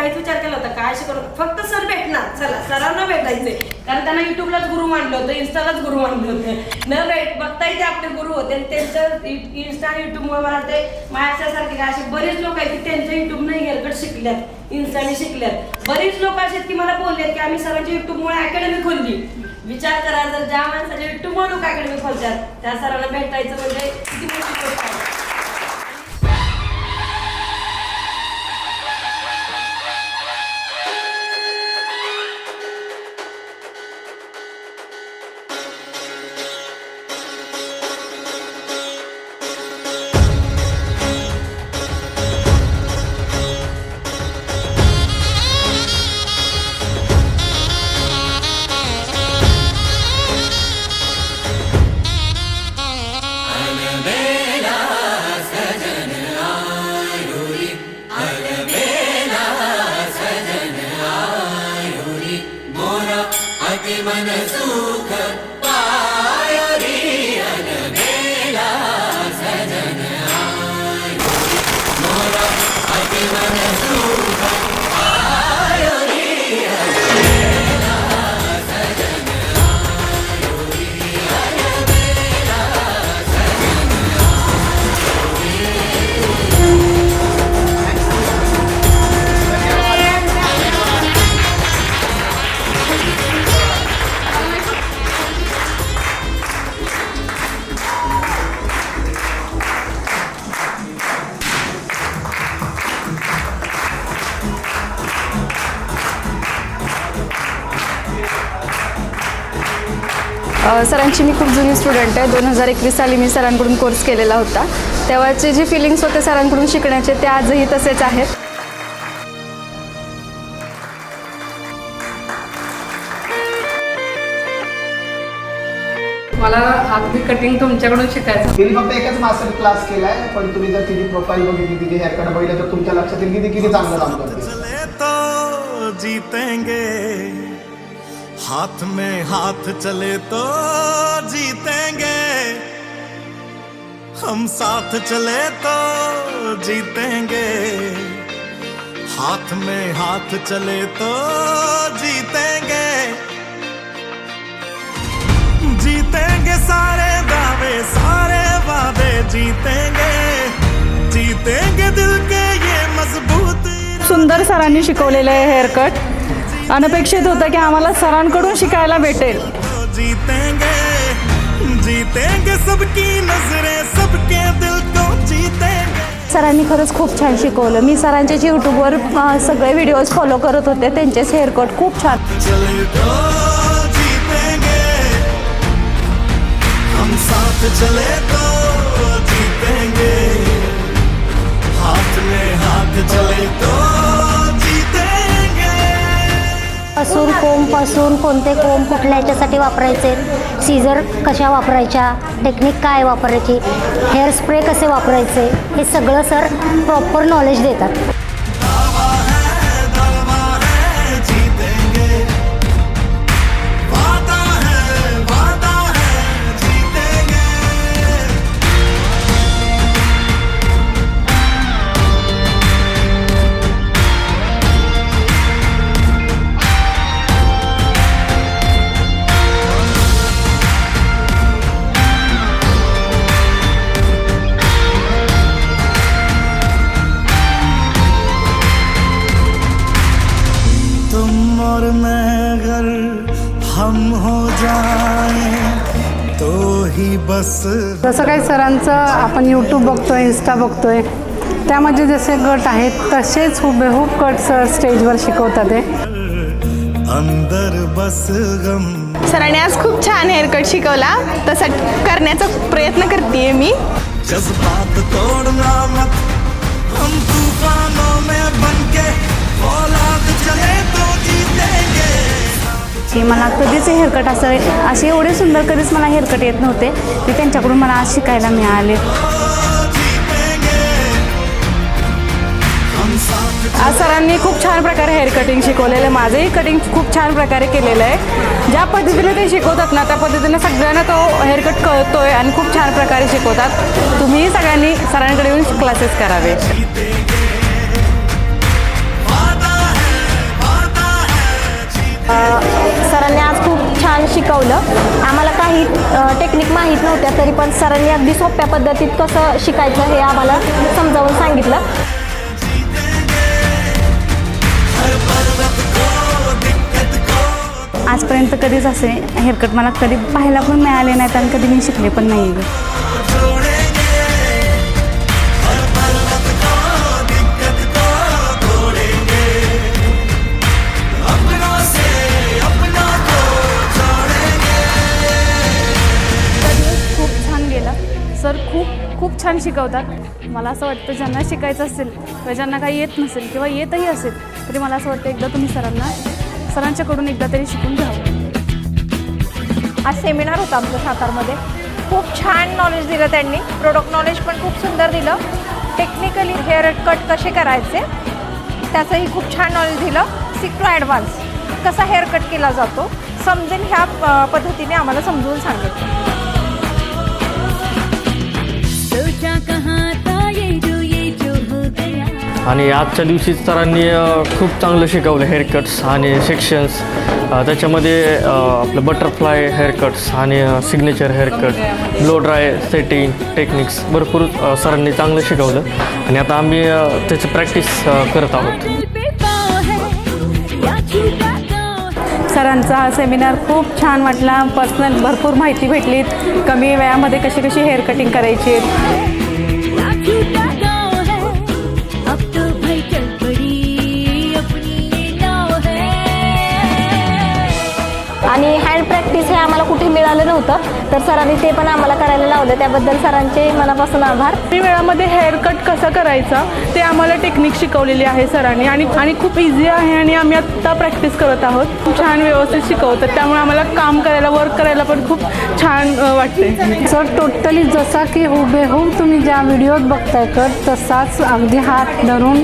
काहीच विचार केला होता काय शिकवलं, फक्त सर भेटणार, चला सरांना भेटायचंय, कारण त्यांना युट्यूबलाच गुरु मानलं होतं, इन्स्टालाच गुरु मानलं होतं, न बघताही ते आपले गुरु होते. आणि त्यांचं इन्स्टा आणि युट्यूबमुळे मला ते माझ्यासारखे काय असे बरेच लोक आहेत की त्यांच्या युट्यूबने हेअरकट शिकल्यात, इन्स्टाने शिकल्यात. बरीच लोक असे की मला बोललेत की आम्ही सरांच्या युट्यूबमुळे अकॅडमी खोलली. विचार करा, जर ज्या माणसाच्या युट्यूबमुळे लोक अकॅडमी खोलतात त्या सरांना भेटायचं म्हणजे किती मोठी गोष्ट आहे. मन सुख पायो रे अलबेला सजन आयो मोरा अति मन सुख पायो रे अलबेला सजन आयो रे अलबेला सजन सरांची मी खूप जुनी स्टुडंट आहे. 2021 साली मी सरांकडून कोर्स केलेला होता. तेव्हाचे जे फिलिंग्स होते सरांकडून शिकण्याचे ते आजही तसेच आहेत. मला अगदी कटिंग तुमच्याकडून शिकायचं. तिने फक्त एकच मास्टर क्लास केलाय, पण तुम्ही जर तिची प्रोफाईल बघितली, तिचे हेअरकट बघितलं तर तुमच्या लक्षात येईल की ती किती चांगलं काम करते. जीतेंगे हाथ में हाथ चले तो जीतेंगे, हम साथ चले तो जीतेंगे, हाथ में हाथ चले तो जीतेंगे, जीतेंगे सारे दावे सारे वादे जीतेंगे, जीतेंगे दिल के ये मजबूत. सुंदर सरांनी शिकवलेलं आहे हेअरकट. अनपेक्षित होतं की आम्हाला सरांकडून शिकायला भेटेल. जीतेंगे जीतेंगे सबकी नजरें सबके दिल को जीतेंगे. सरांनी खरंच खूप छान शिकवलं. मी सरांच्या यूट्यूबवर सगळे व्हिडिओज फॉलो करत होते. त्यांचेच हेअरकट खूप छान. चले तो जीतेंगे, हम साथ चले तो जीतेंगे, हाथ में हाथ चले तो पासून कोंबपासून कोणते कोंब कुठल्या याच्यासाठी वापरायचे, सीझर कशा वापरायच्या, टेक्निक काय वापरायची, हेअर स्प्रे कसे वापरायचे, हे सगळं सर प्रॉपर नॉलेज देतात. और मैं अगर हम हो जाएं तो ही बस. जसं काही सरांचं आपण यूट्यूब बघतोय, इन्स्टा बघतोय, त्यामध्ये जसे गट आहेत तसेच हुबेहूब कट सर स्टेजवर शिकवतात. अंदर बस गम. सरांनी आज खूप छान हेअरकट शिकवला, तसं करण्याचा प्रयत्न करतेय मी. जज्बात तोड़ना मत, हम तूफानों में बनके औलाद चले तो जीतेंगे. की मला कधीच हेअरकट असे एवढे सुंदर कधीच मला हेअरकट येत नव्हते. ते त्यांच्याकडून मला आज शिकायला मिळाले. आज सरांनी खूप छान प्रकारे हेअर कटिंग शिकवलेलं आहे. माझंही कटिंग खूप छान प्रकारे केलेलं आहे. ज्या पद्धतीने ते शिकवतात ना त्या पद्धतीने सगळ्यांना तो हेअरकट कळतोय आणि खूप छान प्रकारे शिकवतात. तुम्हीही सगळ्यांनी सरांकडे येऊन क्लासेस करावे. शिकवलं. आम्हाला काही टेक्निक माहीत नव्हत्या, तरी पण सरांनी अगदी सोप्या पद्धतीत कसं शिकायचं हे आम्हाला समजावून सांगितलं. आजपर्यंत कधीच असे हेअरकट मला कधी पाहायला पण मिळाले नाहीत आणि कधी मी शिकले पण नाही. खूप छान गेला सर, खूप छान शिकवतात. मला असं वाटतं ज्यांना शिकायचं असेल किंवा ज्यांना काही येत नसेल किंवा येतही असेल तरी मला असं वाटतं एकदा तुम्ही सरांच्याकडून एकदा तरी शिकून घ्यावं. आज सेमिनार होता आमचं सातारमध्ये. खूप छान नॉलेज दिलं त्यांनी. प्रोडक्ट नॉलेज पण खूप सुंदर दिलं. टेक्निकली हेअर कट कसे करायचे त्याचंही खूप छान नॉलेज दिलं. सिक टू ॲडव्हान्स कसा हेअर कट केला जातो समजेल ह्या पद्धतीने आम्हाला समजून सांगितलं. आणि आजच्या दिवशी सरांनी खूप चांगलं शिकवलं हेअरकट्स आणि सेक्शन्स. त्याच्यामध्ये आपलं बटरफ्लाय हेअरकट्स आणि signature haircut, blow dry setting techniques भरपूर सरांनी चांगलं शिकवलं आणि आता आम्ही त्याची प्रॅक्टिस करत आहोत. सरांचा हा सेमिनार खूप छान वाटला. पर्सनल भरपूर माहिती भेटली. कमी वेळामध्ये कशी हेअर कटिंग करायची. आणि हँड प्रॅक्टिस हे आम्हाला कुठे मिळालं नव्हतं, तर सरांनी ते पण आम्हाला करायला लावलं. त्याबद्दल सरांचे मनापासून आभार. कमी वेळामध्ये हेअर कट कसा करायचा ते आम्हाला टेक्निक शिकवलेली आहे सरांनी आणि खूप इझी आहे आणि आम्ही आत्ता प्रॅक्टिस करत आहोत. खूप छान व्यवस्थित शिकवतात, त्यामुळे आम्हाला काम करायला वर्क करायला पण खूप छान वाटते. सर टोटली जसा की हुबेहूब तुम्ही ज्या व्हिडिओत बघताय कट तसाच अगदी हात धरून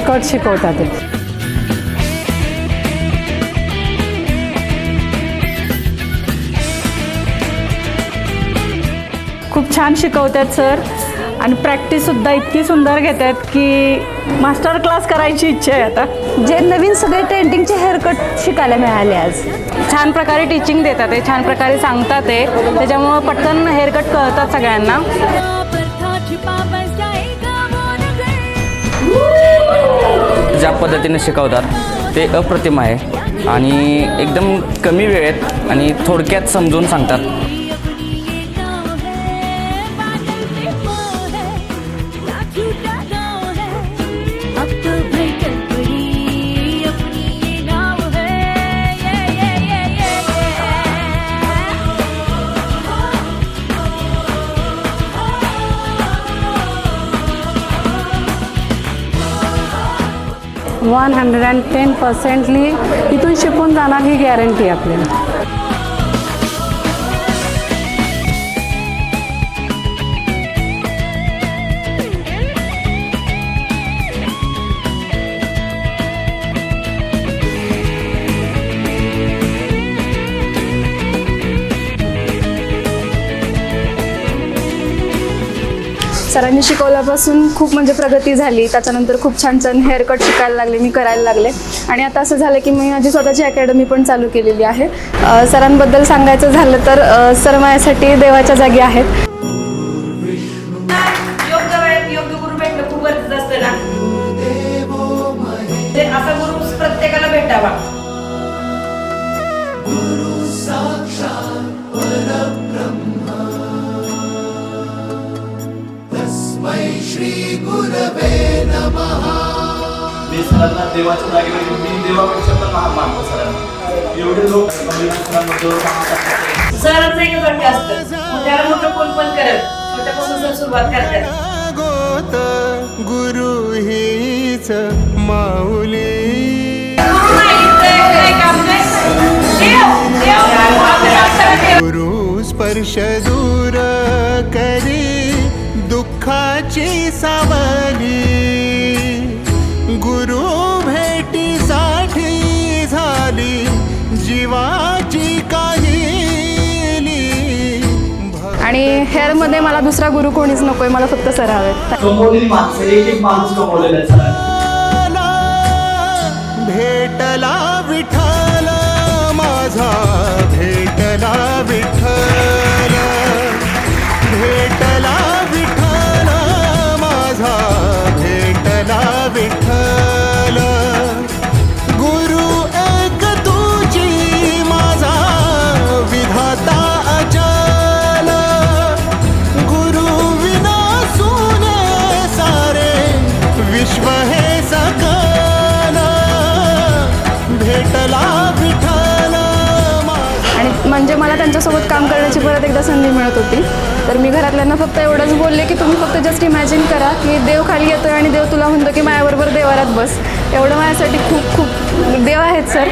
कट शिकवतात ते. खूप छान शिकवतात सर आणि प्रॅक्टिससुद्धा इतकी सुंदर घेतात की मास्टर क्लास करायची इच्छा आहे आता. जे नवीन सगळे ट्रेंडिंगचे हेअर कट शिकायला मिळाले आज. छान प्रकारे टीचिंग देतात ते, छान प्रकारे सांगतात ते, त्याच्यामुळं पटकन हेअरकट कळतात सगळ्यांना. ज्या पद्धतीने शिकवतात ते अप्रतिम आहे आणि एकदम कमी वेळेत आणि थोडक्यात समजून सांगतात. वन 110%ली इथून शिकून जाणार ही गॅरंटी आपल्याला. सरांनी शिकवल्यापासून खूप म्हणजे प्रगती झाली. त्याच्यानंतर खूप छान छान हेअर कट शिकायला लागले, मी करायला लागले आणि आता असं झालं की मी माझी स्वतःची अकॅडमी पण चालू केलेली आहे. सरांबद्दल सांगायचं झालं तर सर माझ्यासाठी देवाच्या जागी आहेत. योग्य वेळेत योग्य गुरु भेटणं खूप गरजेचं असतं ना. असा गुरु प्रत्येकाला भेटावा. मी सरांना देवाच्या जागेवर मी देवापेक्षा पण लहान मानतो सरांना. एवढे लोक सरांचं एक वाक्य असतं, त्याला मोठं कोण पण करत, छोट्यापासून सर सुरुवात करतात. गुरु हीच माऊली. गुरु स्पर्श दूर करी दुःखाची सावली. गुरु भेटीसाठी झाली जीवाची काहिली. आणि हेअरमध्ये मला दुसरा गुरु कोणीच नकोय, मला फक्त सर हवे. कमवलेली माणसं एक माणूस कमवलेला आहे सरांनी. भेटला विठ्ठल माझा भेटला. म्हणजे मला त्यांच्यासोबत काम करण्याची परत एकदा संधी मिळत होती. तर मी घरातल्यांना फक्त एवढंच बोलले की तुम्ही फक्त जस्ट इमॅजिन करा की देव खाली येतो आहे आणि देव तुला म्हणतो की माझ्याबरोबर देवारात बस. एवढं माझ्यासाठी खूप खूप देव आहेत सर.